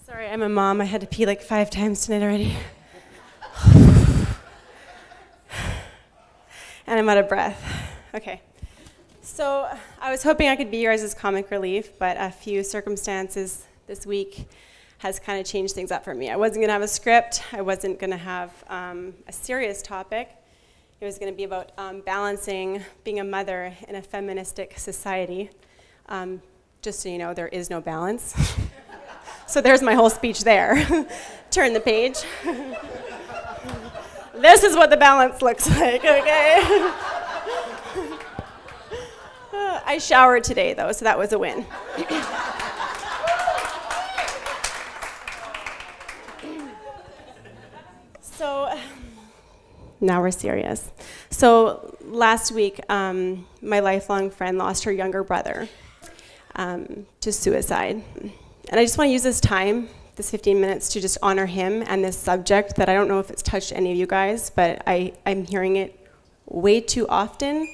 Sorry, I'm a mom. I had to pee like 5 times tonight already. And I'm out of breath. Okay. So I was hoping I could be your guys' comic relief, but a few circumstances this week has kind of changed things up for me. I wasn't going to have a script. I wasn't going to have a serious topic. It was going to be about balancing being a mother in a feministic society. Just so you know, there is no balance. So there's my whole speech there. Turn the page. This is what the balance looks like, okay? I showered today, though, so that was a win. So now we're serious. So last week, my lifelong friend lost her younger brother to suicide. And I just want to use this time, this 15 minutes, to just honor him and this subject that I don't know if it's touched any of you guys, but I'm hearing it way too often,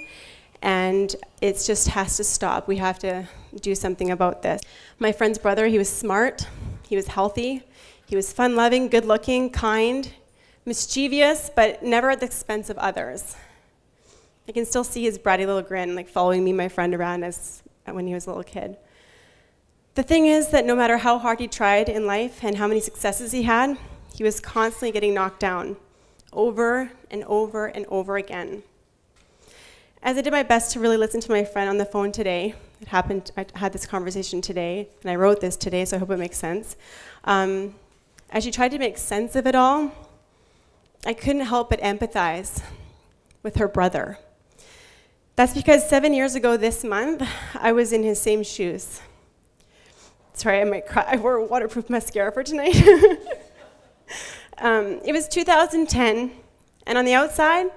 and it just has to stop. We have to do something about this. My friend's brother, he was smart, he was healthy, he was fun-loving, good-looking, kind, mischievous, but never at the expense of others. I can still see his bratty little grin, like following me and my friend around when he was a little kid. The thing is that no matter how hard he tried in life and how many successes he had, he was constantly getting knocked down over and over and over again. As I did my best to really listen to my friend on the phone today, I had this conversation today, and I wrote this today, so I hope it makes sense. As she tried to make sense of it all, I couldn't help but empathize with her brother. That's because 7 years ago this month, I was in his same shoes. Sorry, I might cry. I wore waterproof mascara for tonight. It was 2010, and on the outside,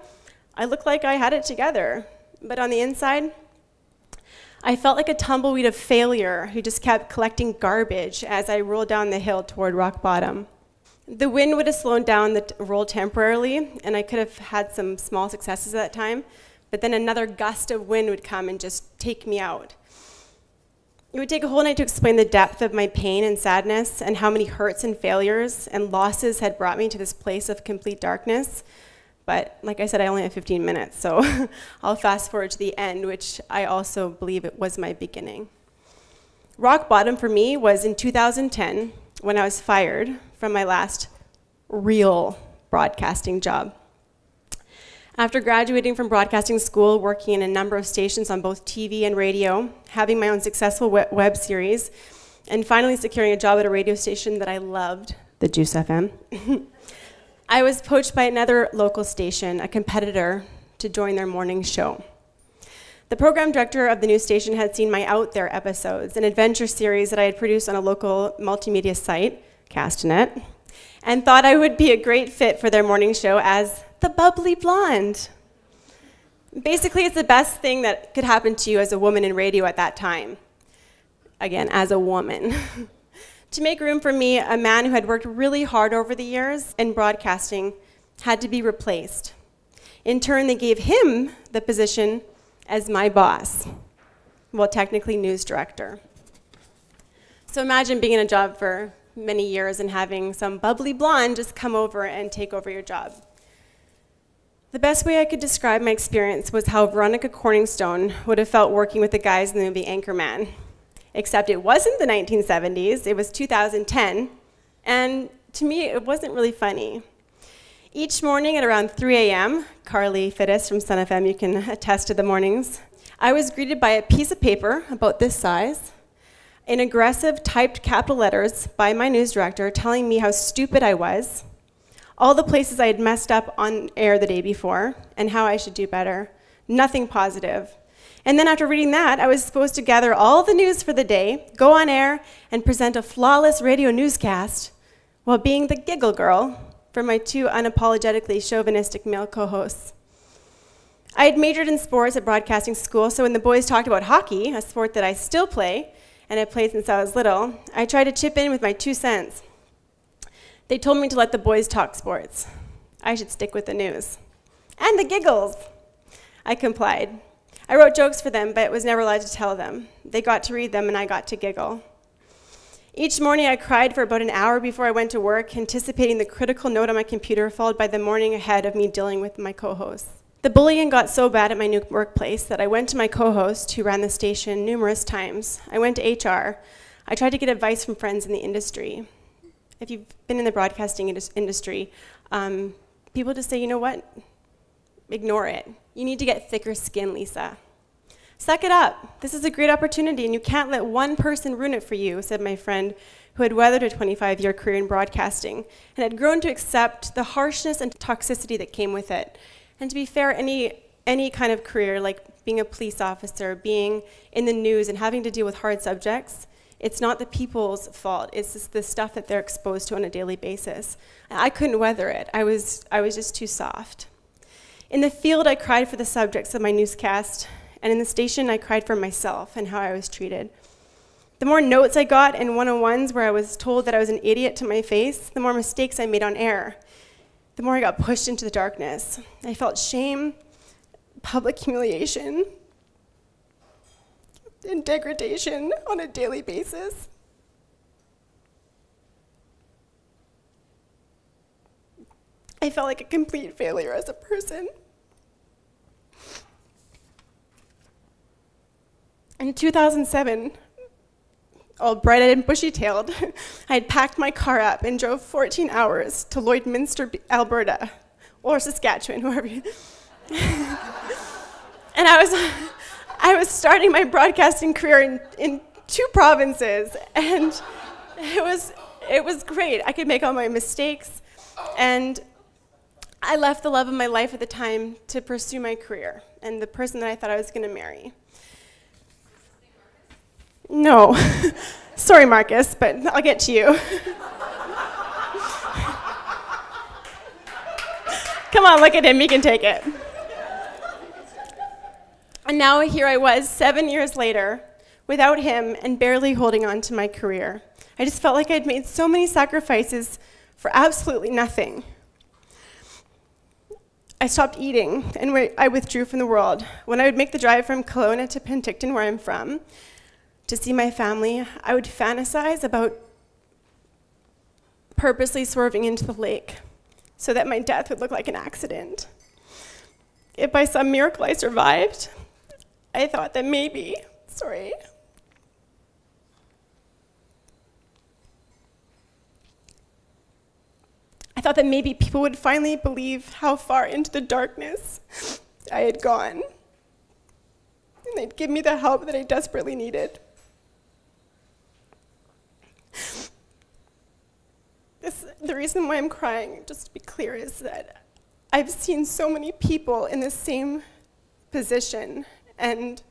I looked like I had it together. But on the inside, I felt like a tumbleweed of failure who just kept collecting garbage as I rolled down the hill toward rock bottom. The wind would have slowed down the roll temporarily, and I could have had some small successes at that time, but then another gust of wind would come and just take me out. It would take a whole night to explain the depth of my pain and sadness and how many hurts and failures and losses had brought me to this place of complete darkness. But like I said, I only have 15 minutes, so I'll fast forward to the end, which I also believe it was my beginning. Rock bottom for me was in 2010 when I was fired from my last real broadcasting job. After graduating from broadcasting school, working in a number of stations on both TV and radio, having my own successful web series, and finally securing a job at a radio station that I loved, the Juice FM, I was poached by another local station, a competitor, to join their morning show. The program director of the new station had seen my Out There episodes, an adventure series that I had produced on a local multimedia site, Castanet, and thought I would be a great fit for their morning show as the bubbly blonde. Basically, it's the best thing that could happen to you as a woman in radio at that time. Again, as a woman. To make room for me, a man who had worked really hard over the years in broadcasting had to be replaced. In turn, they gave him the position as my boss. Well, technically news director. So imagine being in a job for many years and having some bubbly blonde just come over and take over your job. The best way I could describe my experience was how Veronica Corningstone would have felt working with the guys in the movie Anchorman. Except it wasn't the 1970s, it was 2010, and to me it wasn't really funny. Each morning at around 3 a.m., Carly Fittis from Sun FM, you can attest to the mornings, I was greeted by a piece of paper about this size, in aggressive typed capital letters by my news director telling me how stupid I was, all the places I had messed up on air the day before, and how I should do better. Nothing positive. And then after reading that, I was supposed to gather all the news for the day, go on air, and present a flawless radio newscast while being the Giggle girl for my 2 unapologetically chauvinistic male co-hosts. I had majored in sports at broadcasting school, so when the boys talked about hockey, a sport that I still play, and I played since I was little, I tried to chip in with my 2 cents. They told me to let the boys talk sports. I should stick with the news. And the giggles. I complied. I wrote jokes for them, but was never allowed to tell them. They got to read them, and I got to giggle. Each morning I cried for about an hour before I went to work, anticipating the critical note on my computer, followed by the morning ahead of me dealing with my co-hosts. The bullying got so bad at my new workplace that I went to my co-host, who ran the station, numerous times. I went to HR. I tried to get advice from friends in the industry. If you've been in the broadcasting industry, people just say, you know what? Ignore it. You need to get thicker skin, Lisa. Suck it up. This is a great opportunity, and you can't let one person ruin it for you, said my friend, who had weathered a 25-year career in broadcasting and had grown to accept the harshness and toxicity that came with it. And to be fair, any kind of career, like being a police officer, being in the news, and having to deal with hard subjects, it's not the people's fault. It's just the stuff that they're exposed to on a daily basis. I couldn't weather it. I was just too soft. In the field, I cried for the subjects of my newscast, and in the station, I cried for myself and how I was treated. The more notes I got in one-on-ones where I was told that I was an idiot to my face, the more mistakes I made on air, the more I got pushed into the darkness. I felt shame, public humiliation, and degradation on a daily basis. I felt like a complete failure as a person. In 2007, all bright-eyed and bushy-tailed, I had packed my car up and drove 14 hours to Lloydminster, Alberta, or Saskatchewan, whoever you... And I was starting my broadcasting career in 2 provinces, and it was great. I could make all my mistakes, and I left the love of my life at the time to pursue my career and the person that I thought I was going to marry. No. Sorry, Marcus, but I'll get to you. Come on, look at him. He can take it. And now here I was, 7 years later, without him and barely holding on to my career. I just felt like I'd made so many sacrifices for absolutely nothing. I stopped eating, and I withdrew from the world. When I would make the drive from Kelowna to Penticton, where I'm from, to see my family, I would fantasize about purposely swerving into the lake so that my death would look like an accident. If by some miracle I survived, I thought that maybe, I thought that maybe people would finally believe how far into the darkness I had gone, and they'd give me the help that I desperately needed. The reason why I'm crying, just to be clear, is that I've seen so many people in the same position, and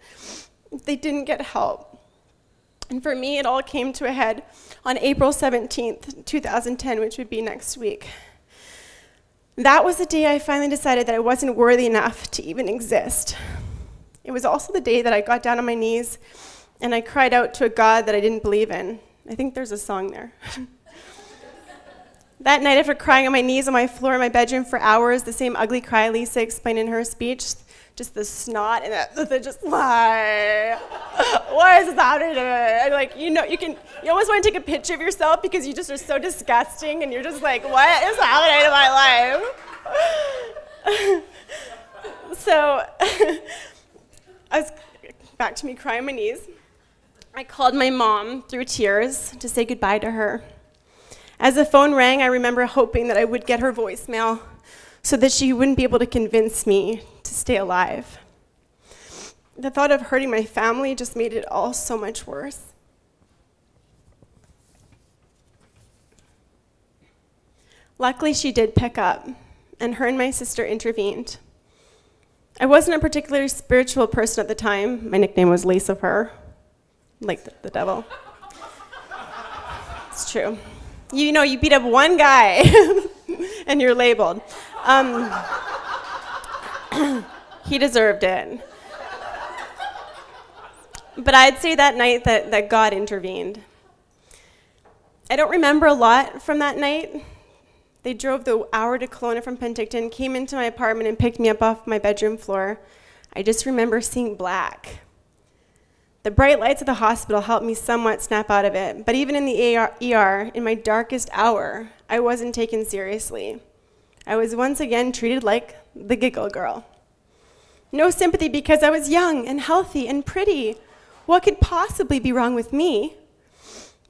they didn't get help. And for me, it all came to a head on April 17th, 2010, which would be next week. That was the day I finally decided that I wasn't worthy enough to even exist. It was also the day that I got down on my knees and I cried out to a God that I didn't believe in. I think there's a song there. That night, after crying on my knees on my floor in my bedroom for hours, the same ugly cry Lisa explained in her speech, just the snot and the just why? Why is this happening to me? And like, you always want to take a picture of yourself because you just are so disgusting and you're just like, what is happening to my life? So I was back to me crying on my knees. I called my mom through tears to say goodbye to her. As the phone rang, I remember hoping that I would get her voicemail so that she wouldn't be able to convince me to stay alive. The thought of hurting my family just made it all so much worse. Luckily, she did pick up, and her and my sister intervened. I wasn't a particularly spiritual person at the time. My nickname was Lisa Her, like the devil. It's true. You know, you beat up one guy, and you're labeled. He deserved it. But I'd say that night that God intervened. I don't remember a lot from that night. They drove the hour to Kelowna from Penticton, came into my apartment and picked me up off my bedroom floor. I just remember seeing black. The bright lights of the hospital helped me somewhat snap out of it, but even in the ER, in my darkest hour, I wasn't taken seriously. I was once again treated like the Giggle girl. No sympathy because I was young and healthy and pretty. What could possibly be wrong with me?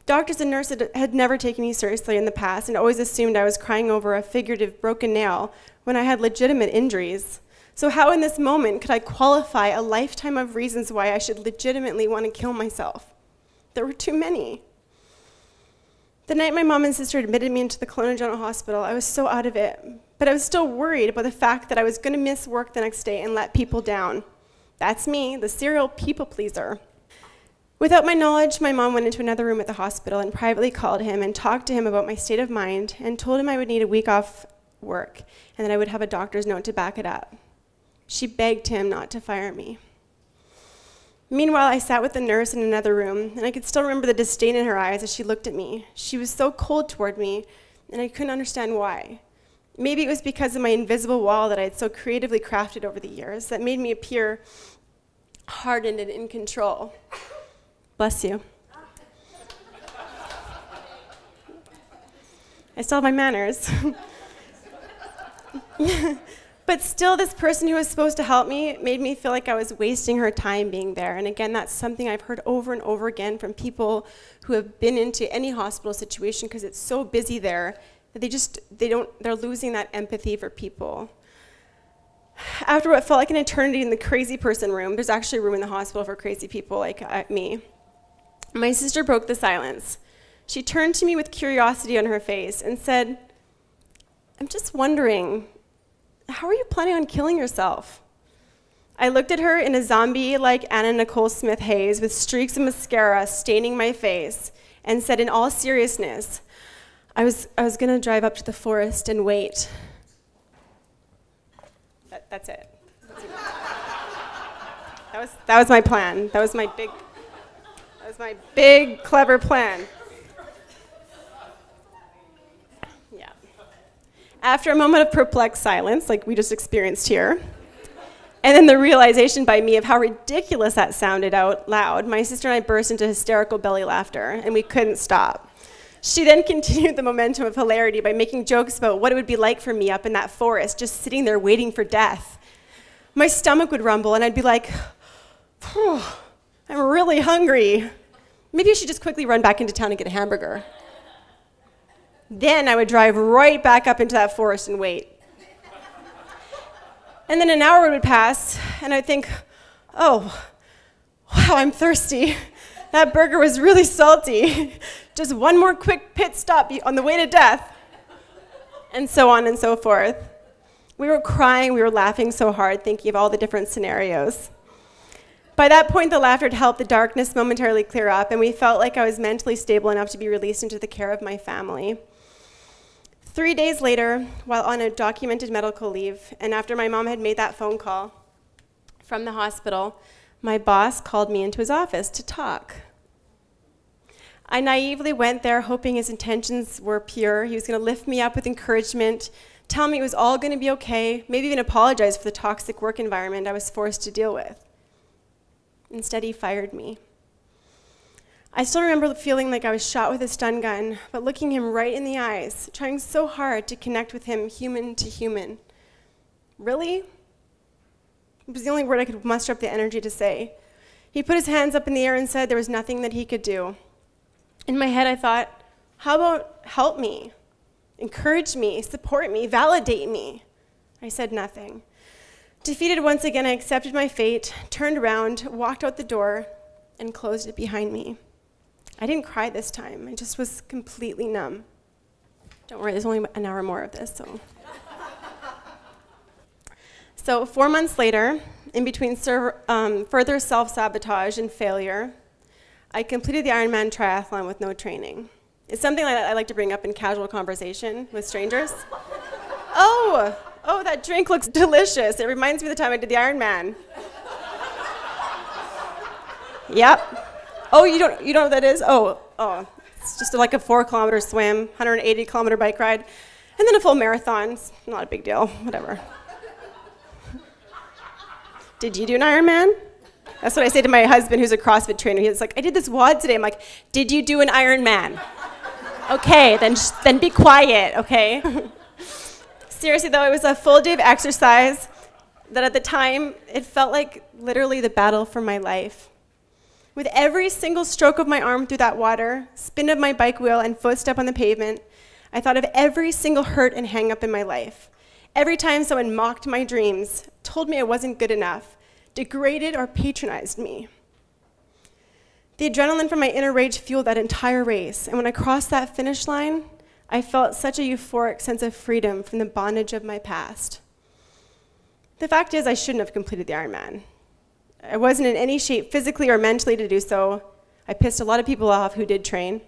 Doctors and nurses had never taken me seriously in the past and always assumed I was crying over a figurative broken nail when I had legitimate injuries. So how in this moment could I qualify a lifetime of reasons why I should legitimately want to kill myself? There were too many. The night my mom and sister admitted me into the Kelowna General Hospital, I was so out of it, but I was still worried about the fact that I was going to miss work the next day and let people down. That's me, the serial people pleaser. Without my knowledge, my mom went into another room at the hospital and privately called him and talked to him about my state of mind and told him I would need a week off work and that I would have a doctor's note to back it up. She begged him not to fire me. Meanwhile, I sat with the nurse in another room, and I could still remember the disdain in her eyes as she looked at me. She was so cold toward me, and I couldn't understand why. Maybe it was because of my invisible wall that I had so creatively crafted over the years that made me appear hardened and in control. Bless you. I still have my manners. But still, this person who was supposed to help me made me feel like I was wasting her time being there. And again, that's something I've heard over and over again from people who have been into any hospital situation because it's so busy there that they're losing that empathy for people. After what felt like an eternity in the crazy person room, there's actually a room in the hospital for crazy people like me. My sister broke the silence. She turned to me with curiosity on her face and said, "I'm just wondering, how are you planning on killing yourself?" I looked at her in a zombie-like Anna Nicole Smith haze with streaks of mascara staining my face and said in all seriousness, I was going to drive up to the forest and wait. That's it. That was my plan. That was my big, clever plan. Yeah. After a moment of perplexed silence, like we just experienced here, and then the realization by me of how ridiculous that sounded out loud, my sister and I burst into hysterical belly laughter, and we couldn't stop. She then continued the momentum of hilarity by making jokes about what it would be like for me up in that forest, just sitting there waiting for death. My stomach would rumble, and I'd be like, I'm really hungry. Maybe I should just quickly run back into town and get a hamburger. Then I would drive right back up into that forest and wait. And then an hour would pass, and I'd think, oh, wow, I'm thirsty. That burger was really salty. Just one more quick pit stop on the way to death. And so on and so forth. We were crying, we were laughing so hard, thinking of all the different scenarios. By that point, the laughter had helped the darkness momentarily clear up, and we felt like I was mentally stable enough to be released into the care of my family. 3 days later, while on a documented medical leave, and after my mom had made that phone call from the hospital, my boss called me into his office to talk. I naively went there hoping his intentions were pure. He was going to lift me up with encouragement, tell me it was all going to be okay, maybe even apologize for the toxic work environment I was forced to deal with. Instead, he fired me. I still remember feeling like I was shot with a stun gun, but looking him right in the eyes, trying so hard to connect with him human to human. Really? It was the only word I could muster up the energy to say. He put his hands up in the air and said there was nothing that he could do. In my head, I thought, how about help me, encourage me, support me, validate me? I said nothing. Defeated once again, I accepted my fate, turned around, walked out the door, and closed it behind me. I didn't cry this time. I just was completely numb. Don't worry, there's only an hour more of this, so. So 4 months later, in between further self-sabotage and failure, I completed the Ironman triathlon with no training. It's something I like to bring up in casual conversation with strangers. Oh, that drink looks delicious. It reminds me of the time I did the Ironman. Yep. Oh, you don't know what that is? Oh, it's just like a 4-kilometer swim, 180-kilometer bike ride, and then a full marathon. It's not a big deal, whatever. Did you do an Ironman? That's what I say to my husband, who's a CrossFit trainer. He's like, I did this WOD today. I'm like, did you do an Ironman? Okay, then be quiet, okay? Seriously though, it was a full day of exercise that at the time, it felt like literally the battle for my life. With every single stroke of my arm through that water, spin of my bike wheel, and footstep on the pavement, I thought of every single hurt and hang up in my life. Every time someone mocked my dreams, told me I wasn't good enough, degraded or patronized me. The adrenaline from my inner rage fueled that entire race, and when I crossed that finish line, I felt such a euphoric sense of freedom from the bondage of my past. The fact is, I shouldn't have completed the Ironman. I wasn't in any shape physically or mentally to do so. I pissed a lot of people off who did train.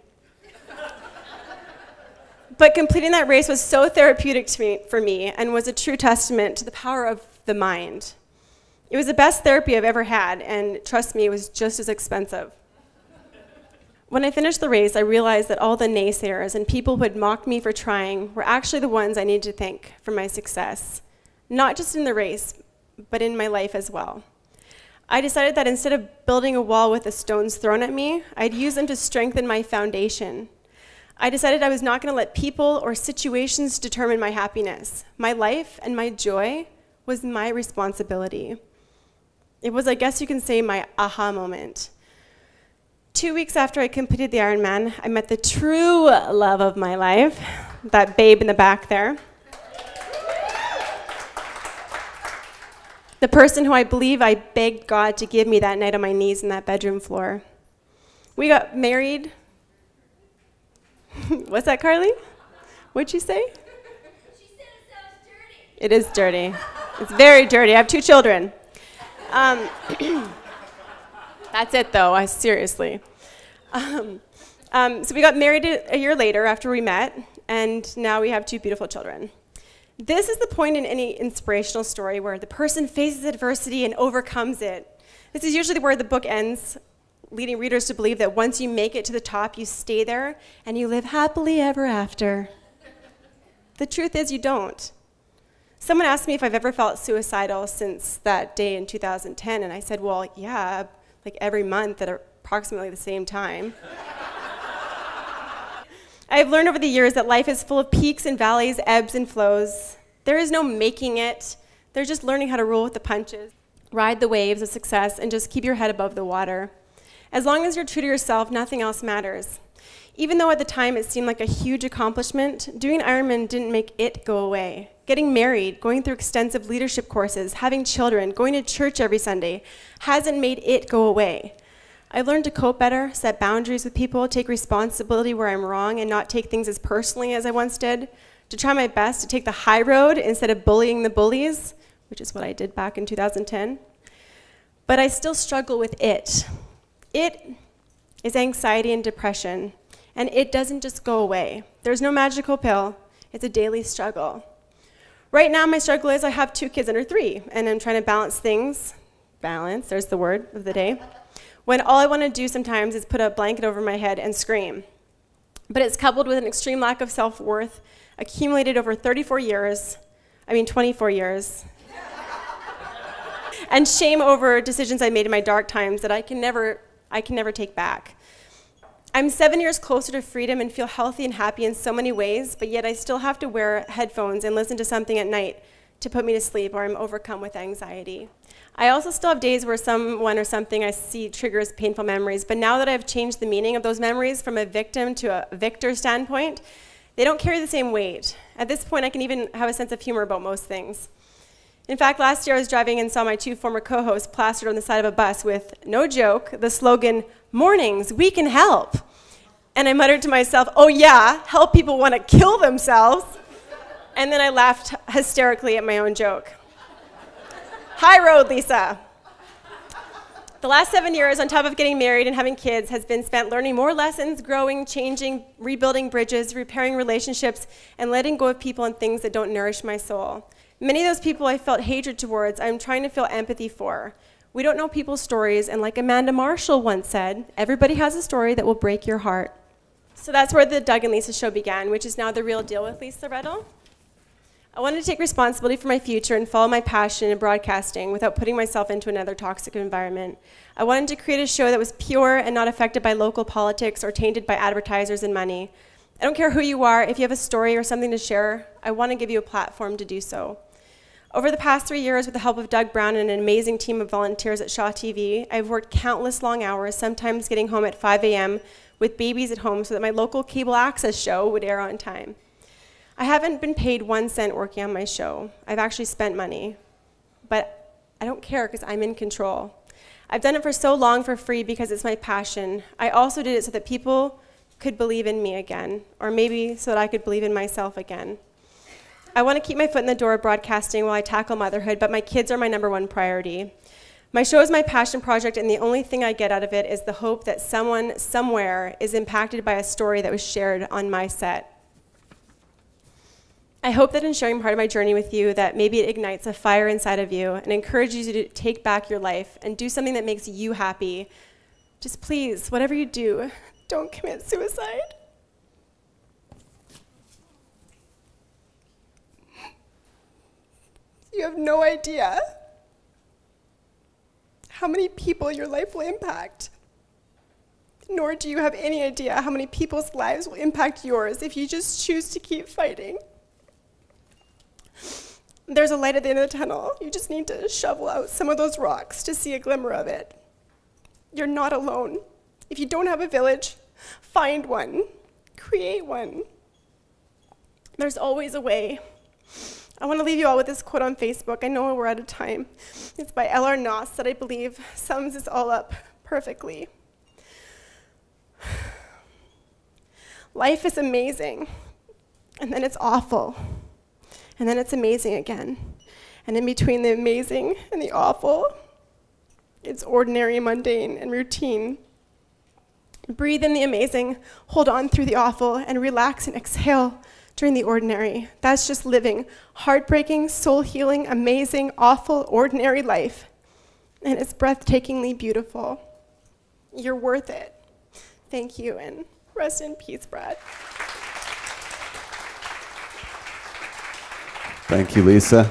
But completing that race was so therapeutic for me and was a true testament to the power of the mind. It was the best therapy I've ever had, and trust me, it was just as expensive. When I finished the race, I realized that all the naysayers and people who had mocked me for trying were actually the ones I needed to thank for my success, not just in the race, but in my life as well. I decided that instead of building a wall with the stones thrown at me, I'd use them to strengthen my foundation. I decided I was not going to let people or situations determine my happiness. My life and my joy was my responsibility. It was, I guess you can say, my aha moment. 2 weeks after I completed the Ironman, I met the true love of my life, that babe in the back there. The person who I believe I begged God to give me that night on my knees in that bedroom floor. We got married. What's that, Carly? What'd she say? She said it sounds dirty. It is dirty. It's very dirty. I have 2 children. That's it, though. Seriously. So we got married a year later after we met, and now we have 2 beautiful children. This is the point in any inspirational story where the person faces adversity and overcomes it. This is usually where the book ends, leading readers to believe that once you make it to the top, you stay there and you live happily ever after. The truth is you don't. Someone asked me if I've ever felt suicidal since that day in 2010, and I said, well, yeah, like every month at approximately the same time. I've learned over the years that life is full of peaks and valleys, ebbs and flows. There is no making it. There's just learning how to roll with the punches, ride the waves of success, and just keep your head above the water. As long as you're true to yourself, nothing else matters. Even though at the time it seemed like a huge accomplishment, doing Ironman didn't make it go away. Getting married, going through extensive leadership courses, having children, going to church every Sunday hasn't made it go away. I've learned to cope better, set boundaries with people, take responsibility where I'm wrong, and not take things as personally as I once did, to try my best to take the high road instead of bullying the bullies, which is what I did back in 2010. But I still struggle with it. It is anxiety and depression, and it doesn't just go away. There's no magical pill. It's a daily struggle. Right now, my struggle is I have 2 kids under 3, and I'm trying to balance things. Balance, there's the word of the day. When all I want to do sometimes is put a blanket over my head and scream. But it's coupled with an extreme lack of self-worth, accumulated over 24 years, and shame over decisions I made in my dark times that I can never take back. I'm 7 years closer to freedom and feel healthy and happy in so many ways, but yet I still have to wear headphones and listen to something at night to put me to sleep, or I'm overcome with anxiety. I also still have days where someone or something I see triggers painful memories, but now that I've changed the meaning of those memories from a victim to a victor standpoint, they don't carry the same weight. At this point, I can even have a sense of humor about most things. In fact, last year I was driving and saw my 2 former co-hosts plastered on the side of a bus with, no joke, the slogan, "Mornings, we can help." And I muttered to myself, oh yeah, help people want to kill themselves. And then I laughed hysterically at my own joke. High road, Lisa. The last 7 years, on top of getting married and having kids, has been spent learning more lessons, growing, changing, rebuilding bridges, repairing relationships, and letting go of people and things that don't nourish my soul. Many of those people I felt hatred towards, I'm trying to feel empathy for. We don't know people's stories, and like Amanda Marshall once said, everybody has a story that will break your heart. So that's where the Doug and Lisa show began, which is now The Real Deal with Lisa Redl. I wanted to take responsibility for my future and follow my passion in broadcasting without putting myself into another toxic environment. I wanted to create a show that was pure and not affected by local politics or tainted by advertisers and money. I don't care who you are, if you have a story or something to share, I want to give you a platform to do so. Over the past 3 years, with the help of Doug Brown and an amazing team of volunteers at Shaw TV, I've worked countless long hours, sometimes getting home at 5 a.m. with babies at home so that my local cable access show would air on time. I haven't been paid 1 cent working on my show. I've actually spent money. But I don't care because I'm in control. I've done it for so long for free because it's my passion. I also did it so that people could believe in me again, or maybe so that I could believe in myself again. I want to keep my foot in the door of broadcasting while I tackle motherhood, but my kids are my #1 priority. My show is my passion project, and the only thing I get out of it is the hope that someone, somewhere, is impacted by a story that was shared on my set. I hope that in sharing part of my journey with you, that maybe it ignites a fire inside of you and encourages you to take back your life and do something that makes you happy. Just please, whatever you do, don't commit suicide. You have no idea how many people your life will impact. Nor do you have any idea how many people's lives will impact yours if you just choose to keep fighting. There's a light at the end of the tunnel. You just need to shovel out some of those rocks to see a glimmer of it. You're not alone. If you don't have a village, find one. Create one. There's always a way. I want to leave you all with this quote on Facebook. I know we're out of time. It's by L.R. Noss that I believe sums this all up perfectly. Life is amazing, and then it's awful, and then it's amazing again. And in between the amazing and the awful, it's ordinary, mundane, and routine. Breathe in the amazing, hold on through the awful, and relax and exhale during the ordinary. That's just living heartbreaking, soul-healing, amazing, awful, ordinary life. And it's breathtakingly beautiful. You're worth it. Thank you, and rest in peace, Brad. Thank you, Lisa.